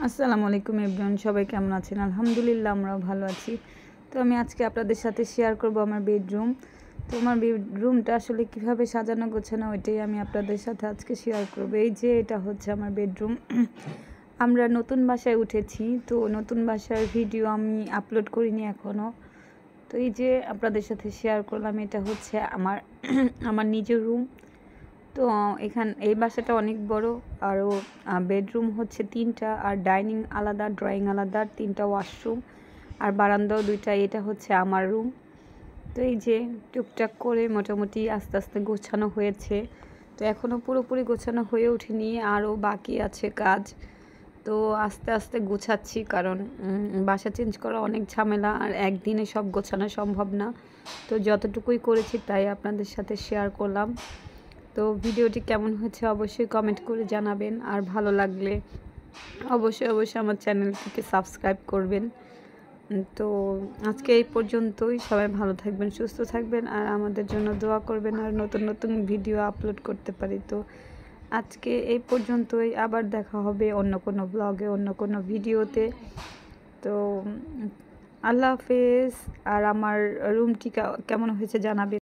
আসসালামু আলাইকুম এভরিওয়ান, সবাই কেমন আছেন? আলহামদুলিল্লাহ আমরাও ভালো আছি। তো আমি আজকে আপনাদের সাথে শেয়ার করব আমার বেডরুম। তো আমার বেডরুমটা আসলে কিভাবে সাজানো গোছানো ওইটাই আমি আপনাদের সাথে আজকে শেয়ার করব। এই যে এটা হচ্ছে আমার বেডরুম। আমরা নতুন বাসায় উঠেছি, তো নতুন বাসার ভিডিও আমি আপলোড করিনি এখনও। তো এই যে আপনাদের সাথে শেয়ার করলাম, এটা হচ্ছে আমার আমার নিজের রুম। তো এই বাসাটা অনেক বড়, আরও বেডরুম হচ্ছে 3টা, আর ডাইনিং আলাদা, ড্রয়িং আলাদা, 3টা ওয়াশরুম আর বারান্দাও 2টা। এটা হচ্ছে আমার রুম। তো এই যে টুকটাক করে মোটামুটি আস্তে আস্তে গোছানো হয়েছে। তো এখনও পুরোপুরি গোছানো হয়ে ওঠেনি, আরও বাকি আছে কাজ। তো আস্তে আস্তে গোছাচ্ছি, কারণ বাসা চেঞ্জ করা অনেক ঝামেলা, আর একদিনে সব গোছানো সম্ভব না। তো যতটুকুই করেছি তাই আপনাদের সাথে শেয়ার করলাম। তো ভিডিওটি কেমন হয়েছে অবশ্যই কমেন্ট করে জানাবেন, আর ভালো লাগলে অবশ্যই আমার চ্যানেলটিকে সাবস্ক্রাইব করবেন। তো আজকে এই পর্যন্তই। সবাই ভালো থাকবেন, সুস্থ থাকবেন, আর আমাদের জন্য দোয়া করবেন, আর নতুন নতুন ভিডিও আপলোড করতে পারি। তো আজকে এই পর্যন্তই, আবার দেখা হবে অন্য কোনো ব্লগে, অন্য কোনো ভিডিওতে। তো আল্লাহ হাফেজ। আর আমার রুমটি কেমন হয়েছে জানাবেন।